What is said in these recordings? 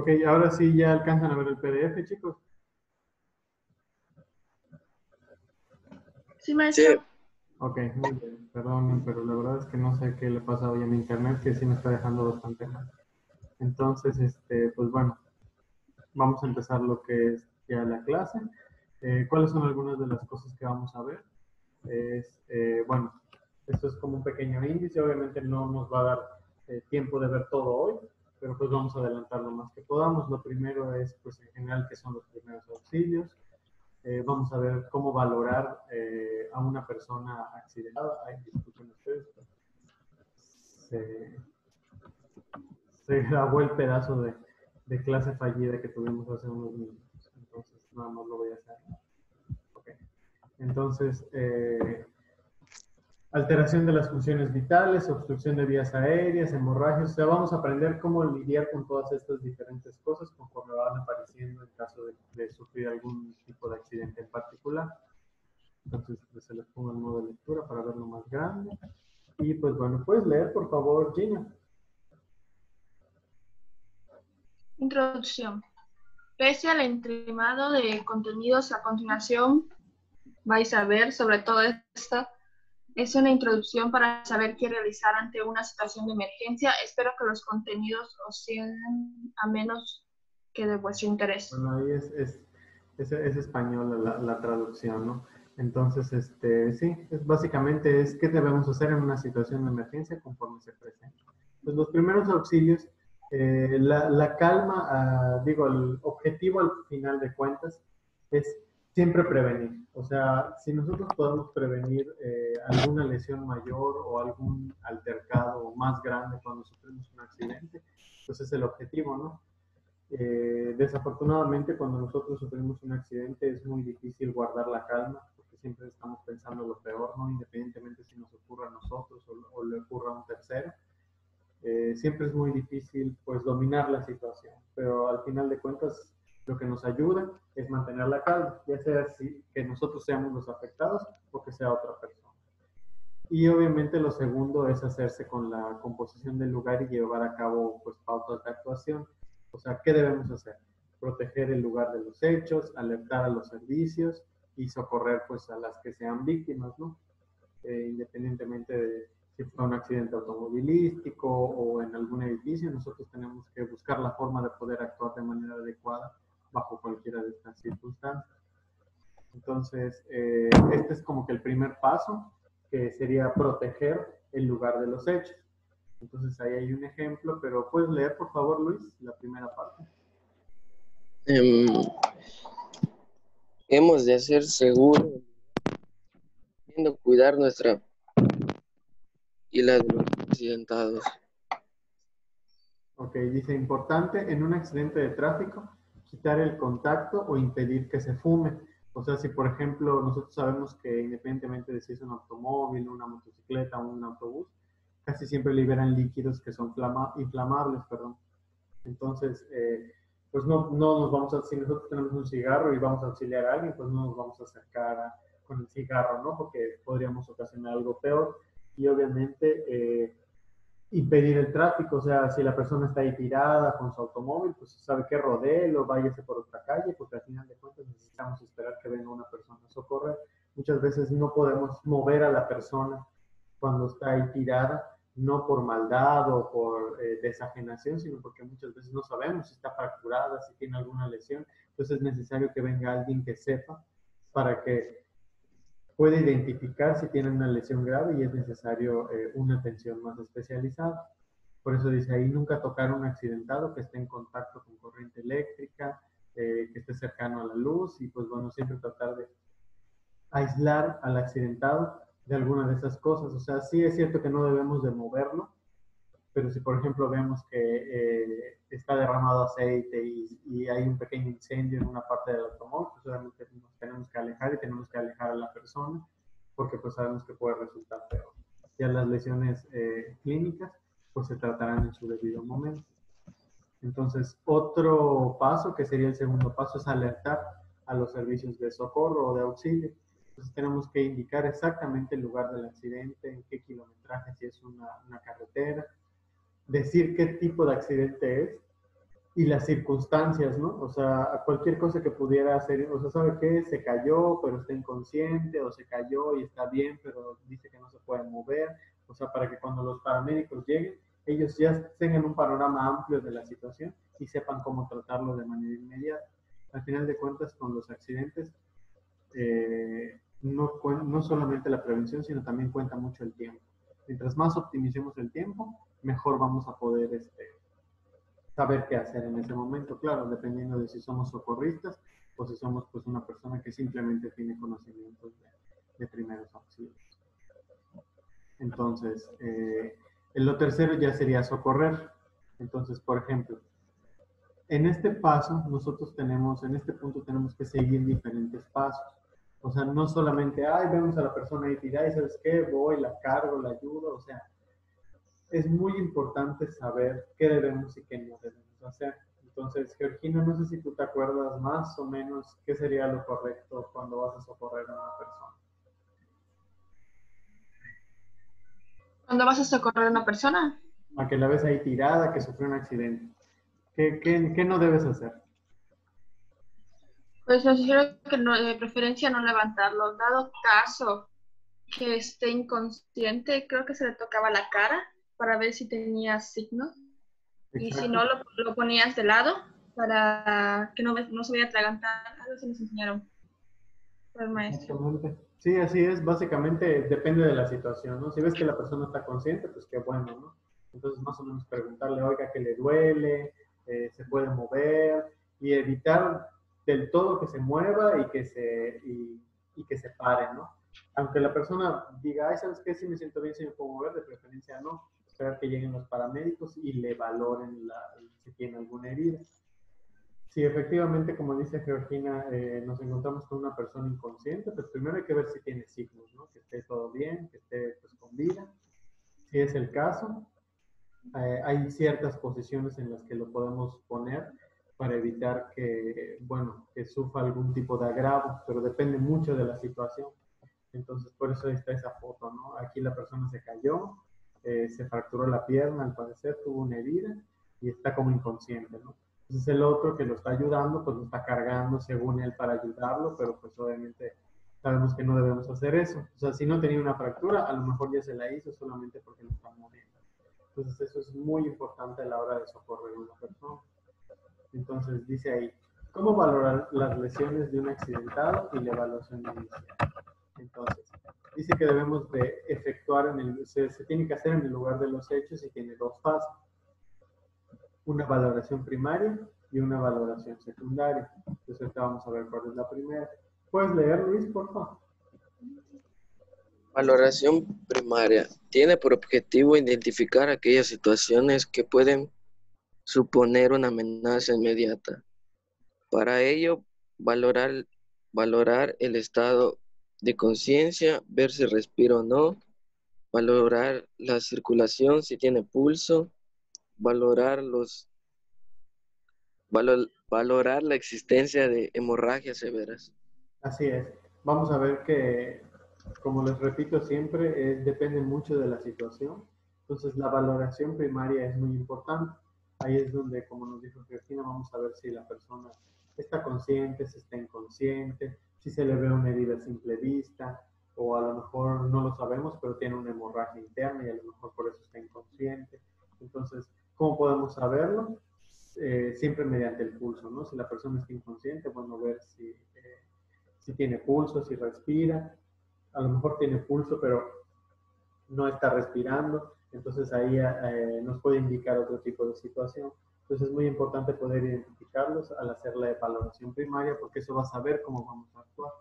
Ok, ahora sí ya alcanzan a ver el PDF, chicos. Sí, maestro. Ok, muy bien. Perdón, pero la verdad es que no sé qué le pasa hoy a mi internet, que sí me está dejando bastante mal. Entonces, pues bueno, vamos a empezar lo que es ya la clase. ¿Cuáles son algunas de las cosas que vamos a ver? Bueno, esto es como un pequeño índice, obviamente no nos va a dar tiempo de ver todo hoy, pero pues vamos a adelantar lo más que podamos. Lo primero es, pues en general, qué son los primeros auxilios. Vamos a ver cómo valorar a una persona accidentada. Ay, disculpen ustedes, se, se grabó el pedazo de clase fallida que tuvimos hace unos minutos, entonces nada más lo voy a hacer. Okay. Entonces, alteración de las funciones vitales, obstrucción de vías aéreas, hemorragias. O sea, vamos a aprender cómo lidiar con todas estas diferentes cosas conforme van apareciendo en caso de sufrir algún tipo de accidente en particular. Entonces, pues, se les pongo el modo de lectura para verlo más grande. Y pues bueno, puedes leer, por favor, Gina. Introducción. Pese al entramado de contenidos a continuación, vais a ver sobre todo esta. Es una introducción para saber qué realizar ante una situación de emergencia. Espero que los contenidos os sean a menos que de vuestro interés. Bueno, ahí es española la traducción, ¿no? Entonces, sí, básicamente es qué debemos hacer en una situación de emergencia conforme se presenta. Pues los primeros auxilios, la calma, digo, el objetivo al final de cuentas es siempre prevenir. O sea, si nosotros podemos prevenir alguna lesión mayor o algún altercado más grande cuando sufrimos un accidente, pues es el objetivo, ¿no? Desafortunadamente, cuando nosotros sufrimos un accidente es muy difícil guardar la calma porque siempre estamos pensando lo peor, ¿no? Independientemente si nos ocurra a nosotros o le ocurra a un tercero. Siempre es muy difícil pues dominar la situación, pero al final de cuentas lo que nos ayuda es mantener la calma, ya sea así, que nosotros seamos los afectados o que sea otra persona. Y obviamente lo segundo es hacerse con la composición del lugar y llevar a cabo pues pautas de actuación. O sea, ¿qué debemos hacer? Proteger el lugar de los hechos, alertar a los servicios y socorrer pues a las que sean víctimas, ¿no? Independientemente de si fue un accidente automovilístico o en algún edificio, nosotros tenemos que buscar la forma de poder actuar de manera adecuada bajo cualquiera de estas circunstancias. Entonces, este es como que el primer paso, que sería proteger el lugar de los hechos. Entonces, ahí hay un ejemplo, pero puedes leer, por favor, Luis, la primera parte. Hemos de hacer seguro, cuidar nuestra y la de los accidentados. Ok, dice, importante en un accidente de tráfico, quitar el contacto o impedir que se fume. O sea, si por ejemplo nosotros sabemos que independientemente de si es un automóvil, una motocicleta o un autobús, casi siempre liberan líquidos que son inflamables, perdón. Entonces, pues no nos vamos a, si nosotros tenemos un cigarro y vamos a auxiliar a alguien, pues no nos vamos a acercar con el cigarro, ¿no? Porque podríamos ocasionar algo peor. Y obviamente impedir el tráfico, o sea, si la persona está ahí tirada con su automóvil, pues sabe que rodéelo, váyase por otra calle, porque al final de cuentas necesitamos esperar que venga una persona a socorrer. Muchas veces no podemos mover a la persona cuando está ahí tirada, no por maldad o por desajenación, sino porque muchas veces no sabemos si está fracturada, si tiene alguna lesión. Entonces es necesario que venga alguien que sepa para que pueda identificar si tiene una lesión grave y es necesario una atención más especializada. Por eso dice ahí nunca tocar a un accidentado que esté en contacto con corriente eléctrica, que esté cercano a la luz y pues bueno, siempre tratar de aislar al accidentado de alguna de esas cosas. O sea, sí es cierto que no debemos de moverlo, pero si por ejemplo vemos que está derramado aceite y hay un pequeño incendio en una parte del automóvil, pues obviamente nos tenemos que alejar y tenemos que alejar a la persona porque pues sabemos que puede resultar peor. Ya las lesiones clínicas pues se tratarán en su debido momento. Entonces, otro paso, que sería el segundo paso, es alertar a los servicios de socorro o de auxilio. Entonces, tenemos que indicar exactamente el lugar del accidente, en qué kilometraje, si es una carretera, decir qué tipo de accidente es y las circunstancias, ¿no? O sea, cualquier cosa que pudiera hacer, o sea, ¿sabe qué? Se cayó, pero está inconsciente, o se cayó y está bien, pero dice que no se puede mover. O sea, para que cuando los paramédicos lleguen, ellos ya tengan un panorama amplio de la situación y sepan cómo tratarlo de manera inmediata. Al final de cuentas, con los accidentes, no solamente la prevención, sino también cuenta mucho el tiempo. Mientras más optimicemos el tiempo, mejor vamos a poder saber qué hacer en ese momento, claro, dependiendo de si somos socorristas o si somos pues una persona que simplemente tiene conocimientos de primeros auxilios. Entonces, lo tercero ya sería socorrer. Entonces, por ejemplo, en este paso nosotros tenemos, en este punto tenemos que seguir diferentes pasos. O sea, no solamente, ay, vemos a la persona ahí tirada y ¿sabes qué? Voy, la cargo, la ayudo. O sea, es muy importante saber qué debemos y qué no debemos hacer. Entonces, Georgina, no sé si tú te acuerdas más o menos qué sería lo correcto cuando vas a socorrer a una persona. ¿Cuándo vas a socorrer a una persona? A que la ves ahí tirada, que sufrió un accidente. ¿Qué no debes hacer? Pues yo sugiero que no, de preferencia no levantarlo. Dado caso que esté inconsciente, creo que se le tocaba la cara para ver si tenía signos. Y si Exacto. no, lo ponías de lado para que no se vaya a atragantar. Algo se nos enseñaron por el maestro. Exactamente. Sí, así es. Básicamente depende de la situación, ¿no? Si ves que la persona está consciente, pues qué bueno, ¿no? Entonces, más o menos preguntarle, oiga, ¿qué le duele? ¿Se puede mover? Y evitar del todo que se mueva y que se pare, ¿no? Aunque la persona diga, ay, ¿sabes qué? Si me siento bien, si me puedo mover, de preferencia no. Esperar que lleguen los paramédicos y le valoren si tiene alguna herida. Sí, efectivamente, como dice Georgina, nos encontramos con una persona inconsciente, pues primero hay que ver si tiene signos, ¿no? Que esté todo bien, que esté pues con vida. Si es el caso, hay ciertas posiciones en las que lo podemos poner para evitar que, bueno, que sufra algún tipo de agravo, pero depende mucho de la situación. Entonces, por eso está esa foto, ¿no? Aquí la persona se cayó, se fracturó la pierna, al parecer tuvo una herida y está como inconsciente, ¿no? Entonces el otro que lo está ayudando, pues lo está cargando según él para ayudarlo, pero pues obviamente sabemos que no debemos hacer eso. O sea, si no tenía una fractura, a lo mejor ya se la hizo solamente porque lo está moviendo. Entonces eso es muy importante a la hora de socorrer a una persona. Entonces dice ahí, ¿cómo valorar las lesiones de un accidentado y la evaluación inicial? Entonces, dice que debemos de efectuar, se tiene que hacer en el lugar de los hechos y tiene dos fases, una valoración primaria y una valoración secundaria. Entonces ahorita vamos a ver cuál es la primera. ¿Puedes leer, Luis, por favor? Valoración primaria tiene por objetivo identificar aquellas situaciones que pueden suponer una amenaza inmediata. Para ello, valorar el estado de conciencia, ver si respira o no, valorar la circulación, si tiene pulso, valorar valorar la existencia de hemorragias severas. Así es. Vamos a ver que, como les repito siempre, depende mucho de la situación. Entonces, la valoración primaria es muy importante. Ahí es donde, como nos dijo Cristina, vamos a ver si la persona está consciente, si está inconsciente, si se le ve una herida a simple vista, o a lo mejor no lo sabemos, pero tiene una hemorragia interna y a lo mejor por eso está inconsciente. Entonces, ¿cómo podemos saberlo? Siempre mediante el pulso, ¿no? Si la persona está inconsciente, bueno, ver si tiene pulso, si respira. A lo mejor tiene pulso, pero no está respirando. Entonces ahí nos puede indicar otro tipo de situación. Entonces es muy importante poder identificarlos al hacer la valoración primaria porque eso va a saber cómo vamos a actuar.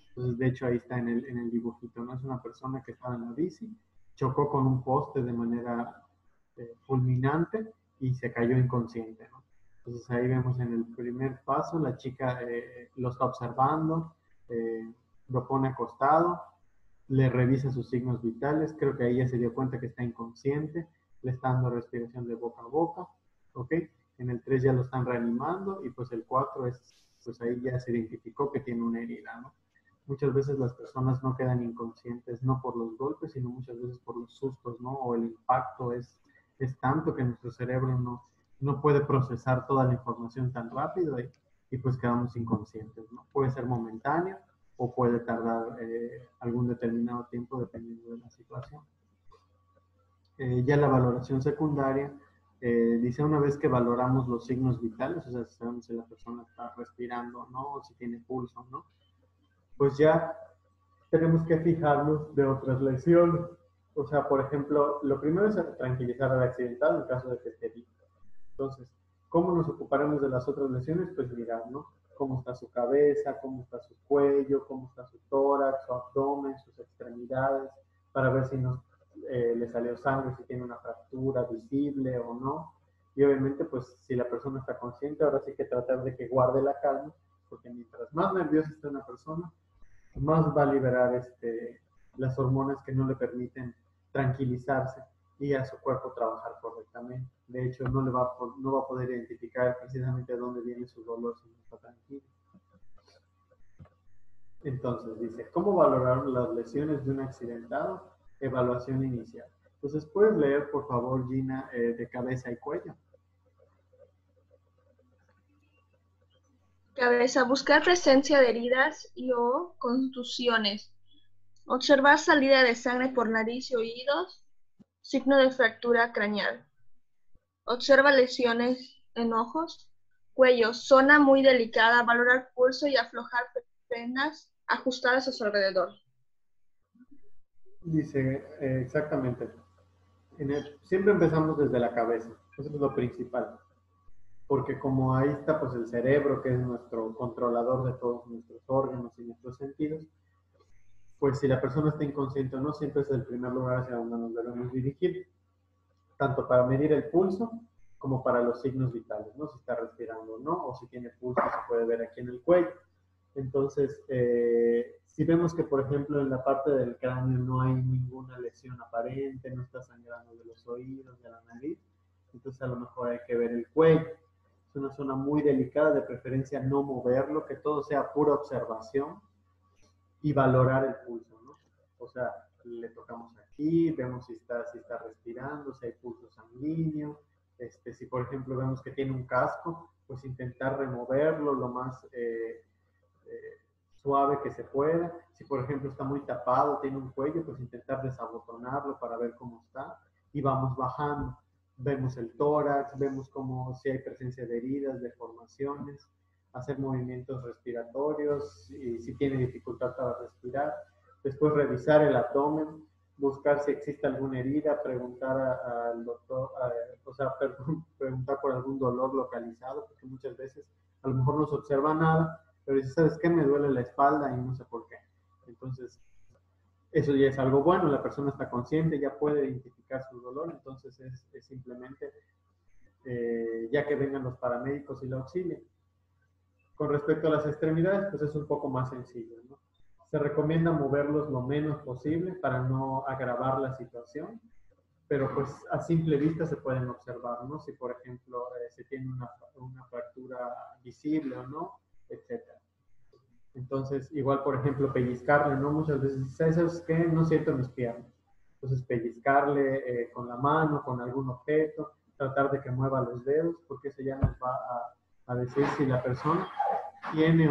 Entonces, de hecho, ahí está en el dibujito, ¿no? Es una persona que estaba en la bici, chocó con un poste de manera fulminante y se cayó inconsciente, ¿no? Entonces ahí vemos en el primer paso, la chica lo está observando, lo pone acostado, le revisa sus signos vitales, creo que ahí ya se dio cuenta que está inconsciente, le está dando respiración de boca a boca, ¿ok? En el 3 ya lo están reanimando y pues el 4 es, pues ahí ya se identificó que tiene una herida, ¿no? Muchas veces las personas no quedan inconscientes, no por los golpes, sino muchas veces por los sustos, ¿no? O el impacto es tanto que nuestro cerebro no puede procesar toda la información tan rápido y pues quedamos inconscientes, ¿no? Puede ser momentáneo o puede tardar algún determinado tiempo dependiendo de la situación. Ya la valoración secundaria dice una vez que valoramos los signos vitales, o sea, si sabemos si la persona está respirando o no, o si tiene pulso o no, pues ya tenemos que fijarnos de otras lesiones. O sea, por ejemplo, lo primero es tranquilizar al accidentado en caso de que esté vivo. Entonces, ¿cómo nos ocuparemos de las otras lesiones? Pues mirar, ¿no? Cómo está su cabeza, cómo está su cuello, cómo está su tórax, su abdomen, sus extremidades, para ver si le salió sangre, si tiene una fractura visible o no. Y obviamente, pues si la persona está consciente, ahora sí que tratar de que guarde la calma, porque mientras más nerviosa esté una persona, más va a liberar las hormonas que no le permiten tranquilizarse y a su cuerpo trabajar correctamente. De hecho, no va a poder identificar precisamente de dónde viene su dolor si no está tranquilo. Entonces, dice, ¿cómo valorar las lesiones de un accidentado? Evaluación inicial. Entonces, ¿puedes leer, por favor, Gina, de cabeza y cuello? Cabeza, buscar presencia de heridas y o contusiones. Observar salida de sangre por nariz y oídos. Signo de fractura craneal. Observa lesiones en ojos. Cuello, zona muy delicada. Valorar pulso y aflojar prendas ajustadas a su alrededor. Dice, exactamente. Siempre empezamos desde la cabeza. Eso es lo principal. Porque como ahí está pues el cerebro, que es nuestro controlador de todos nuestros órganos y nuestros sentidos, pues si la persona está inconsciente o no, siempre es el primer lugar hacia donde nos debemos dirigir, tanto para medir el pulso como para los signos vitales, ¿no? Si está respirando o no, o si tiene pulso se puede ver aquí en el cuello. Entonces, si vemos que, por ejemplo, en la parte del cráneo no hay ninguna lesión aparente, no está sangrando de los oídos, de la nariz, entonces a lo mejor hay que ver el cuello. Es una zona muy delicada, de preferencia no moverlo, que todo sea pura observación y valorar el pulso, ¿no? O sea, le tocamos aquí, vemos si está respirando, si hay pulso sanguíneo, si por ejemplo vemos que tiene un casco, pues intentar removerlo lo más suave que se pueda. Si por ejemplo está muy tapado, tiene un cuello, pues intentar desabotonarlo para ver cómo está y vamos bajando. Vemos el tórax, vemos como si hay presencia de heridas, deformaciones, hacer movimientos respiratorios y si tiene dificultad para respirar. Después revisar el abdomen, buscar si existe alguna herida, preguntar al doctor, o sea, preguntar por algún dolor localizado, porque muchas veces a lo mejor no se observa nada, pero dice, ¿sabes qué? Me duele la espalda y no sé por qué. Entonces, eso ya es algo bueno, la persona está consciente, ya puede identificar su dolor, entonces es simplemente ya que vengan los paramédicos y la auxilien. Con respecto a las extremidades, pues es un poco más sencillo, ¿no? Se recomienda moverlos lo menos posible para no agravar la situación, pero pues a simple vista se pueden observar, ¿no? Si por ejemplo se tiene una fractura visible o no, etcétera. Entonces, igual, por ejemplo, pellizcarle, ¿no? Muchas veces, ¿sabes qué? No siento mis piernas. Entonces, pellizcarle con la mano, con algún objeto, tratar de que mueva los dedos, porque eso ya nos va a decir si la persona tiene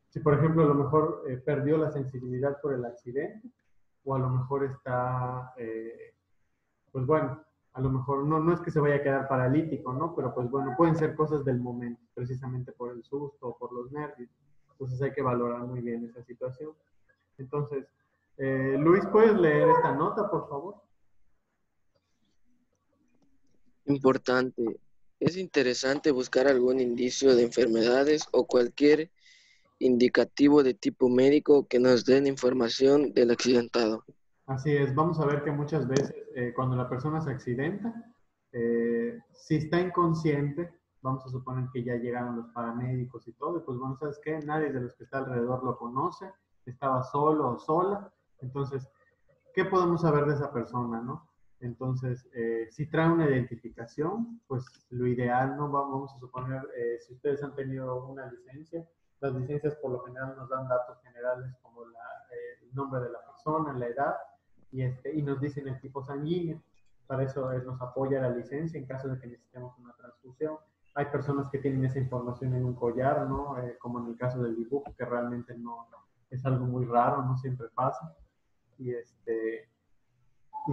si por ejemplo a lo mejor perdió la sensibilidad por el accidente, o a lo mejor está, pues bueno, a lo mejor no es que se vaya a quedar paralítico, ¿no? Pero pues bueno, pueden ser cosas del momento, precisamente por el susto o por los nervios. Entonces hay que valorar muy bien esa situación. Entonces, Luis, ¿puedes leer esta nota, por favor? Importante. Es interesante buscar algún indicio de enfermedades o cualquier indicativo de tipo médico que nos den información del accidentado. Así es, vamos a ver que muchas veces cuando la persona se accidenta, si está inconsciente, vamos a suponer que ya llegaron los paramédicos y todo, y pues bueno, ¿sabes qué? Nadie de los que está alrededor lo conoce, estaba solo o sola, entonces, ¿qué podemos saber de esa persona, no? Entonces, si trae una identificación, pues lo ideal, ¿no? Vamos a suponer, si ustedes han tenido una licencia, las licencias por lo general nos dan datos generales como el nombre de la persona, la edad, y nos dicen el tipo sanguíneo. Para eso nos apoya la licencia en caso de que necesitemos una transfusión. Hay personas que tienen esa información en un collar, ¿no? Como en el caso del dibujo, que realmente no es algo muy raro, no siempre pasa. Y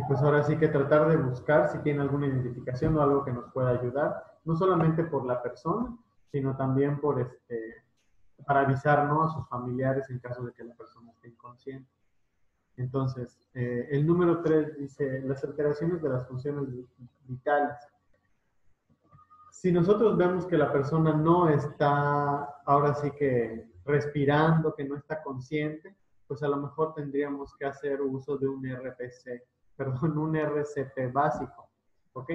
pues ahora sí que tratar de buscar si tiene alguna identificación o algo que nos pueda ayudar, no solamente por la persona, sino también para avisar, ¿no?, a sus familiares en caso de que la persona esté inconsciente. Entonces, el número 3 dice, las alteraciones de las funciones vitales. Si nosotros vemos que la persona no está, ahora sí que respirando, que no está consciente, pues a lo mejor tendríamos que hacer uso de un un RCP básico, ¿ok?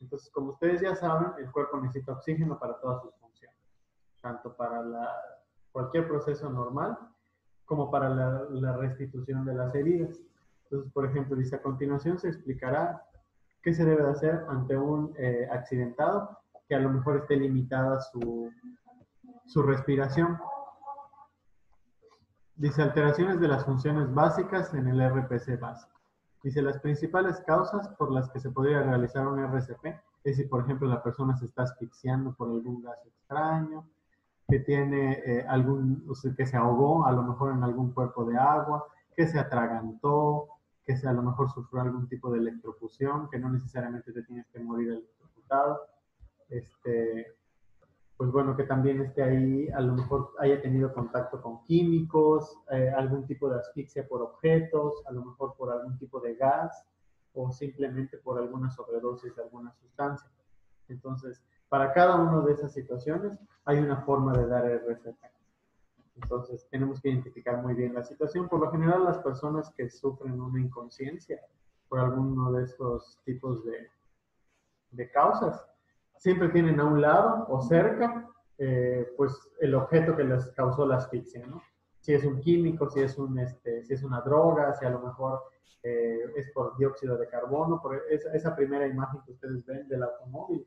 Entonces, como ustedes ya saben, el cuerpo necesita oxígeno para todas sus funciones, tanto para cualquier proceso normal, como para la restitución de las heridas. Entonces, por ejemplo, dice, a continuación se explicará qué se debe de hacer ante un accidentado que a lo mejor esté limitada su respiración. Dice, alteraciones de las funciones básicas en el RPC básico. Dice, las principales causas por las que se podría realizar un RCP es si, por ejemplo, la persona se está asfixiando por algún gas extraño, que tiene que se ahogó a lo mejor en algún cuerpo de agua, que se atragantó, que a lo mejor sufrió algún tipo de electrofusión, que no necesariamente te tienes que morir electrocutado. Pues bueno, que también esté ahí, a lo mejor haya tenido contacto con químicos, algún tipo de asfixia por objetos, a lo mejor por algún tipo de gas o simplemente por alguna sobredosis de alguna sustancia. Entonces, para cada una de esas situaciones hay una forma de dar el RCP. Entonces, tenemos que identificar muy bien la situación. Por lo general, las personas que sufren una inconsciencia por alguno de estos tipos de causas, siempre tienen a un lado o cerca, pues, el objeto que les causó la asfixia, ¿no? Si es un químico, si es una droga, si a lo mejor es por dióxido de carbono, por esa primera imagen que ustedes ven del automóvil.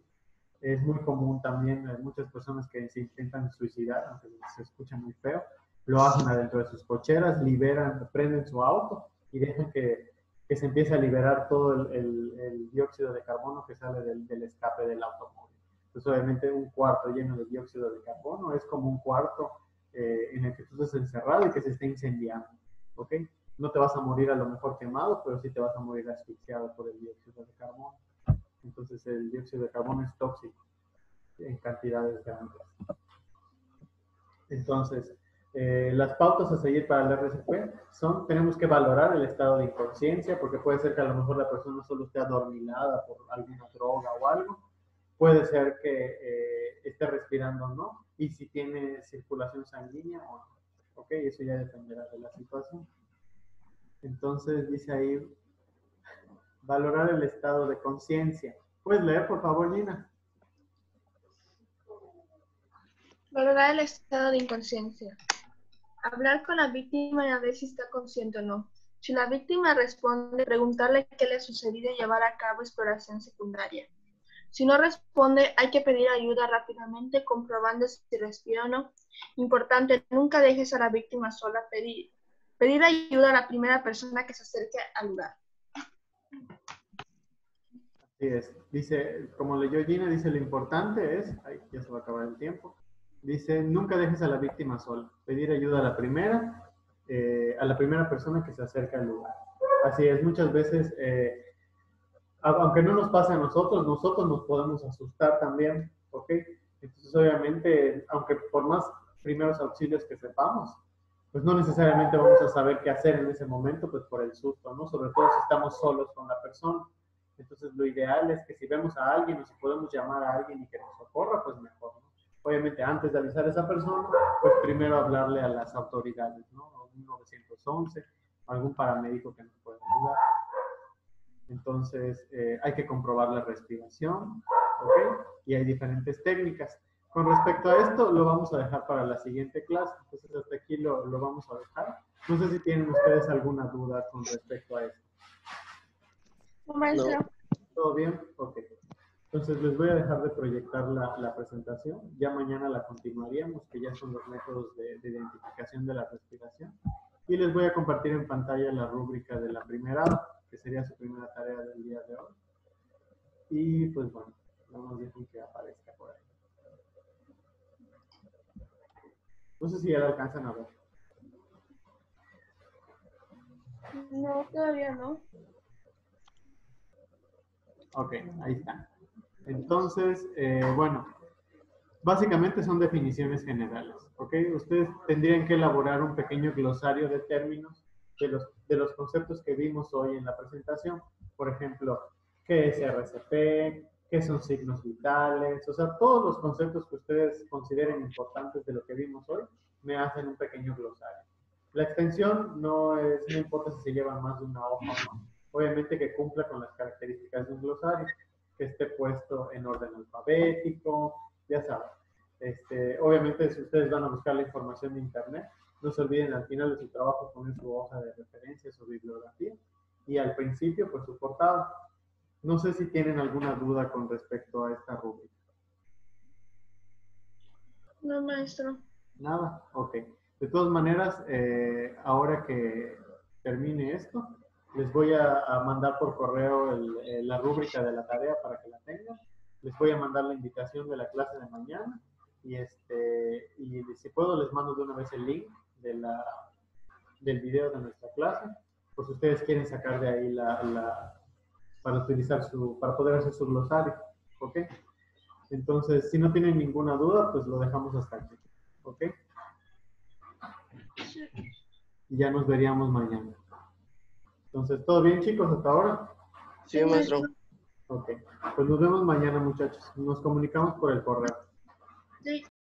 Es muy común también, muchas personas que se intentan suicidar, aunque se escucha muy feo, lo hacen adentro de sus cocheras, prenden su auto y dejan que se empiece a liberar todo el dióxido de carbono que sale del escape del automóvil. Entonces, obviamente, un cuarto lleno de dióxido de carbono es como un cuarto en el que tú estás encerrado y que se está incendiando, ¿ok? No te vas a morir a lo mejor quemado, pero sí te vas a morir asfixiado por el dióxido de carbono. Entonces, el dióxido de carbono es tóxico en cantidades grandes. Entonces, las pautas a seguir para el RCP tenemos que valorar el estado de inconsciencia, porque puede ser que a lo mejor la persona solo esté adormilada por alguna droga o algo, puede ser que esté respirando o no, y si tiene circulación sanguínea o no, ¿ok? Eso ya dependerá de la situación. Entonces, dice ahí, valorar el estado de conciencia. ¿Puedes leer, por favor, Gina? Valorar el estado de inconsciencia. Hablar con la víctima y a ver si está consciente o no. Si la víctima responde, preguntarle qué le ha sucedido y llevar a cabo exploración secundaria. Si no responde, hay que pedir ayuda rápidamente, comprobando si respira o no. Importante, nunca dejes a la víctima sola. Pedir ayuda a la primera persona que se acerque al lugar. Así es. Dice, como leyó Gina, dice, lo importante es, ya se va a acabar el tiempo, dice, nunca dejes a la víctima sola. Pedir ayuda a la primera persona que se acerca al lugar. Así es, muchas veces, aunque no nos pase a nosotros nos podemos asustar también, ¿ok? Entonces, obviamente, aunque por más primeros auxilios que sepamos, pues no necesariamente vamos a saber qué hacer en ese momento, pues por el susto, ¿no? Sobre todo si estamos solos con la persona. Entonces, lo ideal es que si vemos a alguien o si podemos llamar a alguien y que nos socorra, pues mejor, ¿no? Obviamente, antes de avisar a esa persona, pues primero hablarle a las autoridades, ¿no? Un 911, algún paramédico que nos pueda ayudar. Entonces, hay que comprobar la respiración, ¿ok? Y hay diferentes técnicas. Con respecto a esto, lo vamos a dejar para la siguiente clase. Entonces, hasta aquí lo vamos a dejar. No sé si tienen ustedes alguna duda con respecto a esto. Maestra. No. ¿Todo bien? Ok. Entonces, les voy a dejar de proyectar la presentación. Ya mañana la continuaríamos, que ya son los métodos de identificación de la respiración. Y les voy a compartir en pantalla la rúbrica de la primera hora. que sería su primera tarea del día de hoy. Y pues bueno, no nos dejen que aparezca por ahí. No sé si ya la alcanzan a ver. No, todavía no. Ok, ahí está. Entonces, bueno, básicamente son definiciones generales, ¿ok? Ustedes tendrían que elaborar un pequeño glosario de términos de los conceptos que vimos hoy en la presentación. Por ejemplo, ¿qué es RCP? ¿Qué son signos vitales? O sea, todos los conceptos que ustedes consideren importantes de lo que vimos hoy, me hacen un pequeño glosario. La extensión no importa si se lleva más de una hoja o no. Obviamente que cumpla con las características de un glosario, que esté puesto en orden alfabético, ya saben. Obviamente, si ustedes van a buscar la información de internet, no se olviden al final de su trabajo poner su hoja de referencias o bibliografía y al principio, pues su portada. No sé si tienen alguna duda con respecto a esta rúbrica. No, maestro. Nada, ok. De todas maneras, ahora que termine esto, les voy a mandar por correo la rúbrica de la tarea para que la tengan. Les voy a mandar la invitación de la clase de mañana y si puedo les mando de una vez el link del video de nuestra clase, por si ustedes quieren sacar de ahí para poder hacer su glosario, ¿ok? Entonces, si no tienen ninguna duda, pues lo dejamos hasta aquí, ¿ok? Y ya nos veríamos mañana. Entonces, ¿todo bien, chicos, hasta ahora? Sí, maestro. Ok, pues nos vemos mañana, muchachos. Nos comunicamos por el correo.